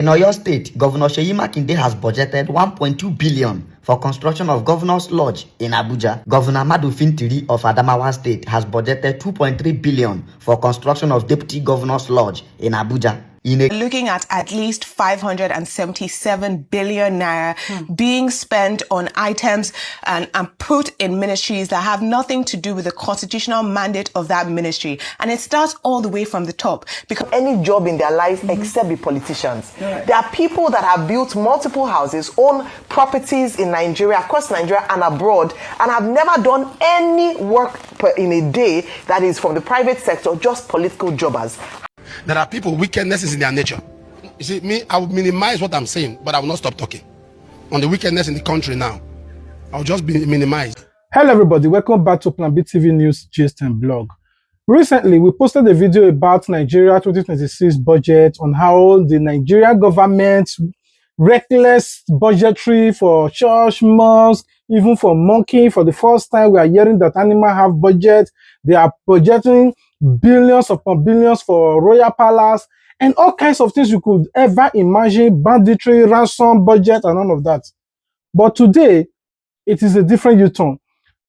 In Oyo State, Governor Seyi Makinde has budgeted 1.2 billion for construction of Governor's Lodge in Abuja. Governor Madu Fintiri of Adamawa State has budgeted 2.3 billion for construction of Deputy Governor's Lodge in Abuja. Looking at least 577 billion naira being spent on items and put in ministries that have nothing to do with the constitutional mandate of that ministry. And it starts all the way from the top. Because any job in their life except be politicians. Right. There are people that have built multiple houses, own properties in Nigeria, across Nigeria and abroad, and have never done any work in a day that is from the private sector, just political jobbers. There are people, wickedness is in their nature. You see, me, I will minimize what I'm saying, but I will not stop talking. On the wickedness in the country now, I'll just be minimized. Hello everybody, welcome back to Plan B TV News Gist and Blog. Recently, we posted a video about Nigeria 2026 budget on how the Nigeria government's reckless budgetary for church, mosque, even for monkey. For the first time, we are hearing that animals have budget. They are budgeting billions upon billions for royal palace and all kinds of things you could ever imagine, banditry, ransom, budget, and all of that. But today, it is a different U-turn.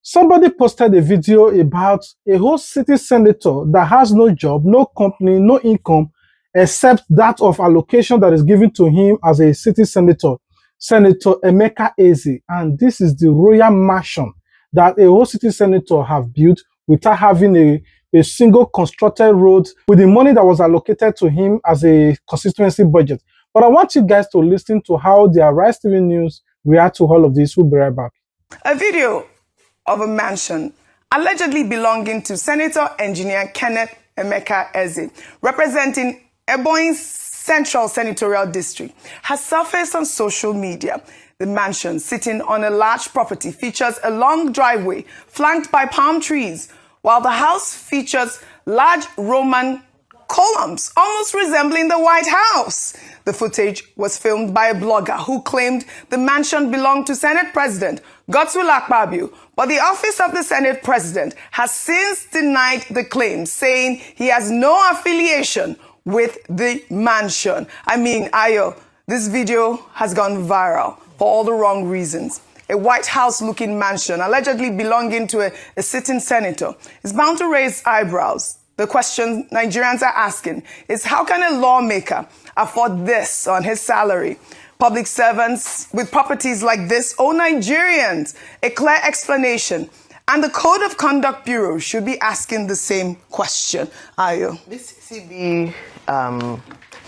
Somebody posted a video about a whole city senator that has no job, no company, no income, except that of allocation that is given to him as a city senator, Senator Emeka EZE. And this is the royal mansion that a whole city senator have built without having a single constructed road with the money that was allocated to him as a constituency budget. But I want you guys to listen to how the Arise TV News react to all of this. We'll be right back. A video of a mansion allegedly belonging to Senator Engineer Kenneth Emeka EZE, representing Ebonyi Central Senatorial District, has surfaced on social media. The mansion, sitting on a large property, features a long driveway flanked by palm trees, while the house features large Roman columns, almost resembling the White House. The footage was filmed by a blogger who claimed the mansion belonged to Senate President Godswill Akpabio, but the office of the Senate President has since denied the claim, saying he has no affiliation with the mansion. I mean, Ayo, this video has gone viral for all the wrong reasons. A White House-looking mansion allegedly belonging to a sitting senator is bound to raise eyebrows. The question Nigerians are asking is, how can a lawmaker afford this on his salary? Public servants with properties like this owe Nigerians a clear explanation, and the Code of Conduct Bureau should be asking the same question. Ayo. This CCB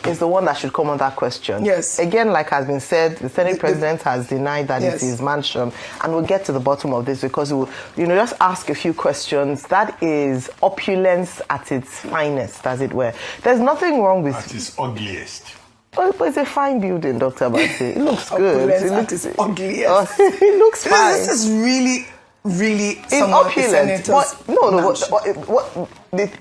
is the one that should come on that question. Yes. Again, like has been said, the Senate President has denied that it is his mansion, and we'll get to the bottom of this because we'll, just ask a few questions. That is opulence at its finest, as it were. There's nothing wrong with At its ugliest. Oh, but it's a fine building, Dr. Bati. It looks good. It looks ugliest. It looks fine. This is really it's opulent.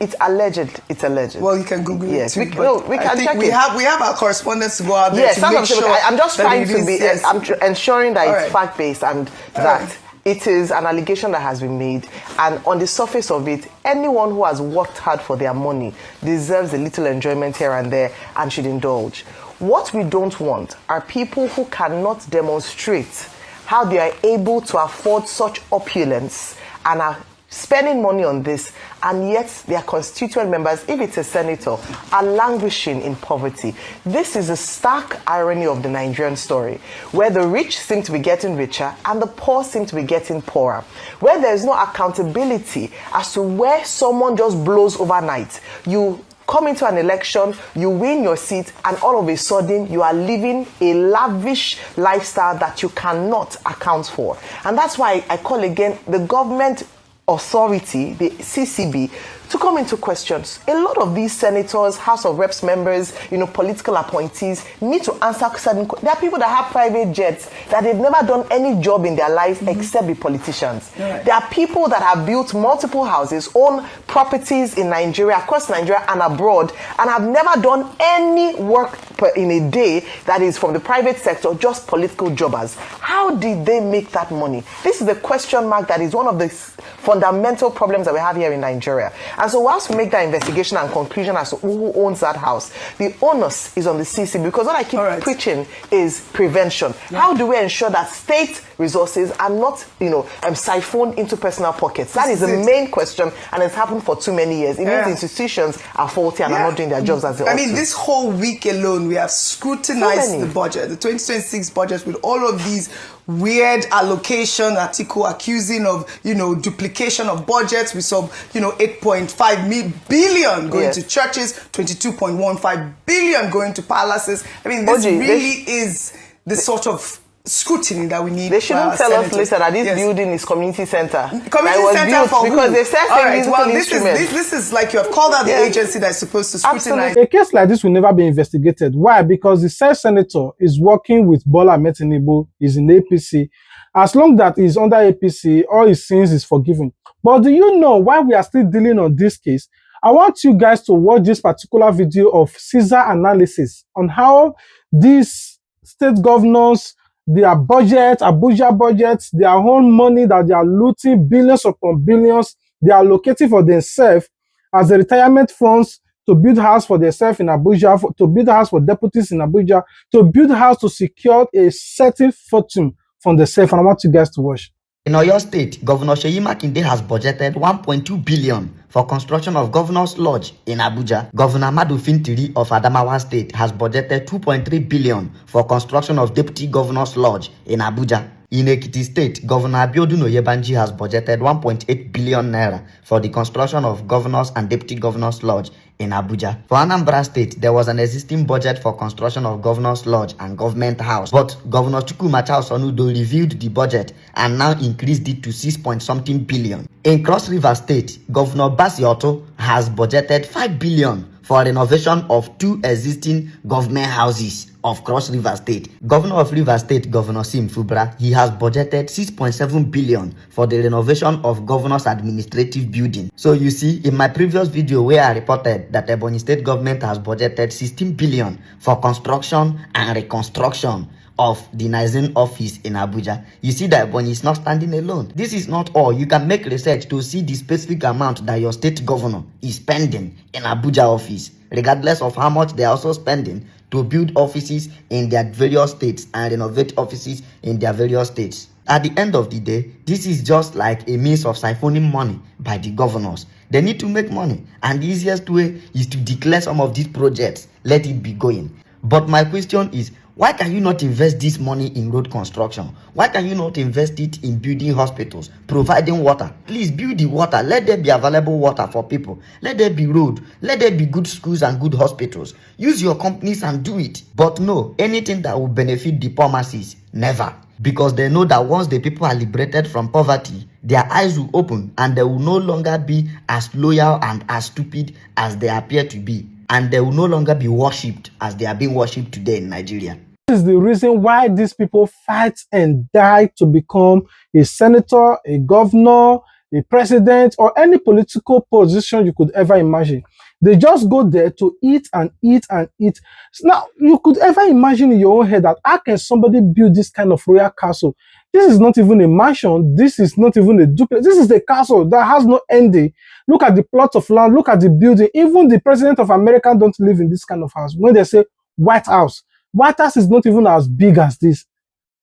It's alleged. It's alleged. Well, you can Google it too. We can check we have our correspondents to go out there. Yes, to make sure I'm just trying to be. Yes. I'm ensuring that it's fact based and that it is an allegation that has been made. And on the surface of it, anyone who has worked hard for their money deserves a little enjoyment here and there and should indulge. What we don't want are people who cannot demonstrate how they are able to afford such opulence and are spending money on this, and yet their constituent members, if it's a senator, are languishing in poverty. This is a stark irony of the Nigerian story, where the rich seem to be getting richer and the poor seem to be getting poorer, where there is no accountability as to where someone just blows overnight. You come into an election, you win your seat, and all of a sudden you are living a lavish lifestyle that you cannot account for. And that's why I call again the government authority, the CCB, to come into questions. A lot of these senators, House of Reps members, political appointees need to answer certain questions. There are people that have private jets that they've never done any job in their life except be politicians. Right. There are people that have built multiple houses, own properties in Nigeria, across Nigeria and abroad, and have never done any work in a day that is from the private sector, just political jobbers. How did they make that money? This is the question mark that is one of the fundamental problems that we have here in Nigeria. And so whilst we make that investigation and conclusion as to who owns that house, the onus is on the CC, because what I keep preaching is prevention. How do we ensure that state resources are not, siphoned into personal pockets? That is the main question, and it's happened for too many years. It means institutions are faulty and are not doing their jobs as they ought to. I mean, this whole week alone, we have scrutinized the budget, the 2026 budget, with all of these weird allocation article accusing of, duplication of budgets. We saw, 8.5 billion going to churches, 22.15 billion going to palaces. I mean, this really is the sort of scrutiny that we need. They shouldn't tell us later that this building is community center. Community center for because who? they said this is like you have called out the agency that's supposed to scrutinize. Absolutely. A case like this will never be investigated. Why? Because the said senator is working with Bola Ahmed Tinubu, is in APC. As long that he's under APC, all his sins is forgiven. But do you know why we are still dealing on this case? I want you guys to watch this particular video of Caesar analysis on how these state governors, their budget, Abuja budgets, their own money that they are looting, billions upon billions, they are allocating for themselves as the retirement funds to build house for themselves in Abuja, to build house for deputies in Abuja, to build house to secure a certain fortune from themselves. And I want you guys to watch. In Oyo State, Governor Seyi Makinde has budgeted 1.2 billion for construction of Governor's Lodge in Abuja. Governor Madu Fintiri of Adamawa State has budgeted 2.3 billion for construction of Deputy Governor's Lodge in Abuja. In Ekiti State, Governor Abiodun Oyebanji has budgeted 1.8 billion naira for the construction of Governor's and Deputy Governor's Lodge in Abuja. For Anambra State, there was an existing budget for construction of Governor's Lodge and Government House, but Governor Chukwumacha Osonudo reviewed the budget and now increased it to 6-something billion. In Cross River State, Governor Basi Otto has budgeted 5 billion for renovation of 2 existing government houses of Cross River State. Governor of River State, Governor Sim Fubra, he has budgeted 6.7 billion for the renovation of Governor's Administrative Building. So you see, in my previous video where I reported that Ebonyi State government has budgeted 16 billion for construction and reconstruction of the Nigerian office in Abuja, you see that Ebonyi is not standing alone. This is not all. You can make research to see the specific amount that your state governor is spending in Abuja office, regardless of how much they are also spending to build offices in their various states and renovate offices in their various states. At the end of the day, this is just like a means of siphoning money by the governors. They need to make money, and the easiest way is to declare some of these projects, let it be going. But my question is, why can you not invest this money in road construction? Why can you not invest it in building hospitals, providing water? Please build the water. Let there be available water for people. Let there be road. Let there be good schools and good hospitals. Use your companies and do it. But no, anything that will benefit the poor masses, never. Because they know that once the people are liberated from poverty, their eyes will open and they will no longer be as loyal and as stupid as they appear to be. And they will no longer be worshipped as they are being worshipped today in Nigeria. This is the reason why these people fight and die to become a senator, a governor, a president, or any political position you could ever imagine. They just go there to eat and eat and eat. Now, you could ever imagine in your own head that how can somebody build this kind of royal castle? This is not even a mansion. This is not even a duplex. This is a castle that has no ending. Look at the plots of land. Look at the building. Even the president of America don't live in this kind of house. When they say White House is not even as big as this.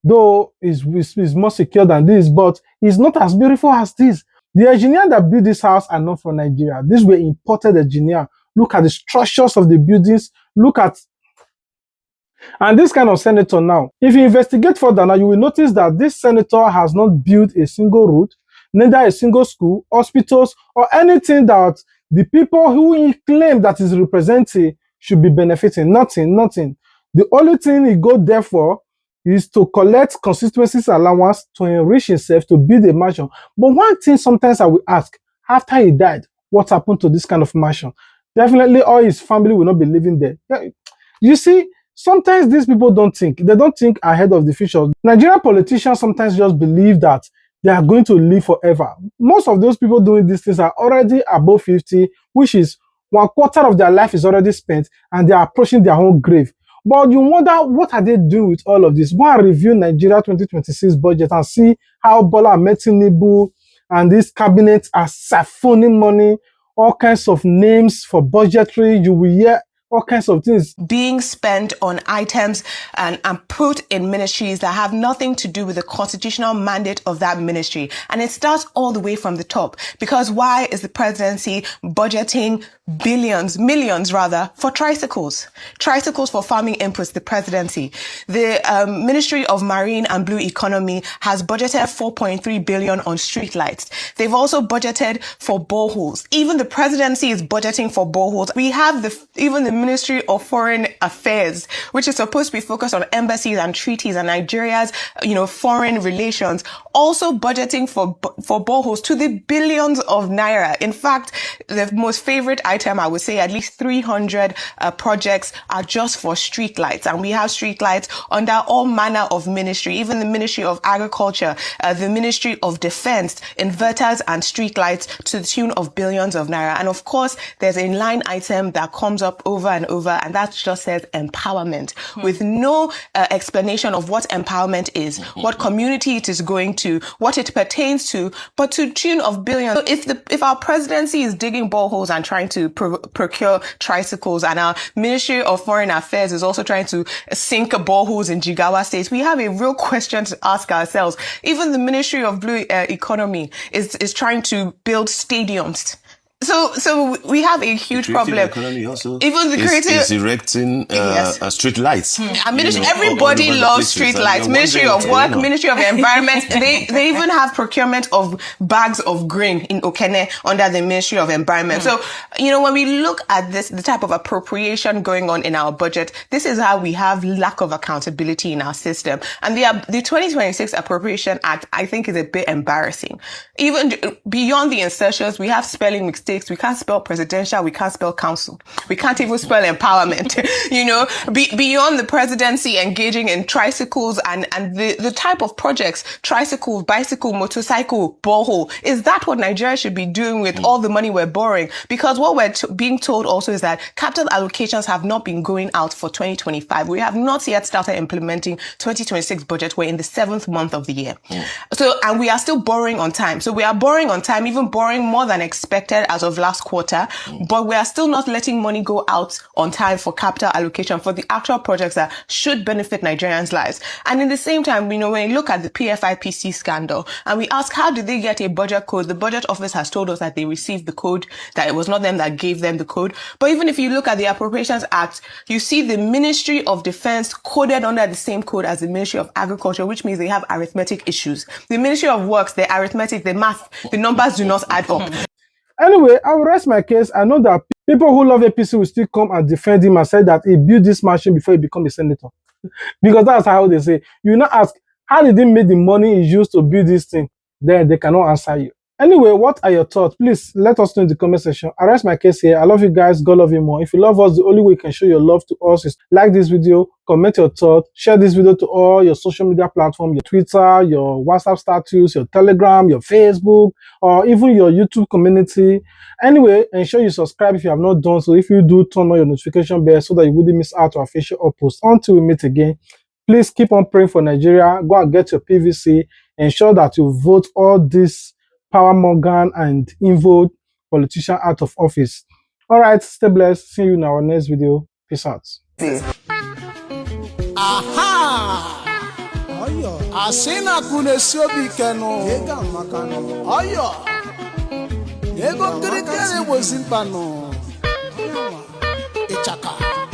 Though it's more secure than this, but it's not as beautiful as this. The engineers that built this house are not from Nigeria. These were imported engineers. Look at the structures of the buildings. And this kind of senator now, if you investigate further now, you will notice that this senator has not built a single road, neither a single school, hospitals, or anything that the people who he claimed that is representing should be benefiting. Nothing. The only thing he go there for is to collect constituencies allowance to enrich himself, to build a mansion. But one thing sometimes I will ask, after he died, what happened to this kind of mansion? Definitely all his family will not be living there. You see, sometimes these people don't think. They don't think ahead of the future. Nigerian politicians sometimes just believe that they are going to live forever. Most of those people doing these things are already above 50, which is 1/4 of their life is already spent, and they are approaching their own grave. But you wonder, what are they doing with all of this? Go and review Nigeria 2026 budget and see how Bola Ahmed Tinubu and this cabinet are siphoning money all kinds of names for budgetary. You will hear all kinds of things being spent on items and put in ministries that have nothing to do with the constitutional mandate of that ministry. And it starts all the way from the top. Because why is the presidency budgeting millions rather, for tricycles? Tricycles for farming inputs, the presidency. The Ministry of Marine and Blue Economy has budgeted 4.3 billion on streetlights. They've also budgeted for boreholes. Even the presidency is budgeting for boreholes. We have even the Ministry of Foreign Affairs, which is supposed to be focused on embassies and treaties and Nigeria's, foreign relations, also budgeting for boreholes to the billions of naira. In fact, the most favorite item, I would say at least 300 projects are just for streetlights. And we have streetlights under all manner of ministry, even the Ministry of Agriculture, the Ministry of Defense, inverters and streetlights to the tune of billions of naira. And of course, there's a line item that comes up over and over, and that just says empowerment, with no explanation of what empowerment is, what community it is going to, what it pertains to, but to the tune of billions. So if our presidency is digging boreholes and trying to procure tricycles, and our Ministry of Foreign Affairs is also trying to sink boreholes in Jigawa State, we have a real question to ask ourselves. Even the Ministry of Blue Economy is trying to build stadiums. So we have a huge problem. Economy also even the creative is erecting street lights. Everybody loves street lights. Ministry of Work, Ministry of Environment. They even have procurement of bags of grain in Okene under the Ministry of Environment. So when we look at the type of appropriation going on in our budget, this is how we have lack of accountability in our system. And the 2026 Appropriation Act, I think, is a bit embarrassing. Even beyond the insertions, we have spelling mistakes. We can't spell presidential. We can't spell council. We can't even spell empowerment. Beyond the presidency engaging in tricycles and the type of projects, tricycle, bicycle, motorcycle, borehole, is that what Nigeria should be doing with all the money we're borrowing? Because what we're being told also is that capital allocations have not been going out for 2025. We have not yet started implementing 2026 budget. We're in the 7th month of the year. And we are still borrowing on time. So we are borrowing on time, even borrowing more than expected as of last quarter, but we are still not letting money go out on time for capital allocation for the actual projects that should benefit Nigerians' lives. And in the same time, when you look at the PFIPC scandal and we ask, how did they get a budget code? The budget office has told us that they received the code, that it was not them that gave them the code. But even if you look at the Appropriations Act, you see the Ministry of Defense coded under the same code as the Ministry of Agriculture, which means they have arithmetic issues. The Ministry of Works, the arithmetic, the math, the numbers do not add up. Anyway, I will rest my case. I know that people who love APC will still come and defend him and say that he built this machine before he became a senator. Because that's how they say. You now ask, how did he make the money he used to build this thing? Then they cannot answer you. Anyway, what are your thoughts? Please let us know in the comment section. I rest my case here. I love you guys. God love you more. If you love us, the only way you can show your love to us is like this video, comment your thoughts, share this video to all your social media platforms, your Twitter, your WhatsApp status, your Telegram, your Facebook, or even your YouTube community. Anyway, ensure you subscribe if you have not done so. If you do, turn on your notification bell so that you wouldn't miss out on our official uploads. Until we meet again, please keep on praying for Nigeria. Go and get your PVC. Ensure that you vote all these power Morgan and involved politician out of office. All right, stay blessed. See you in our next video. Peace out. Aha! Oyo. Asina kune siobi keno. Ega makano. Oyo. Ego kirikere wozimpano. Ichaka.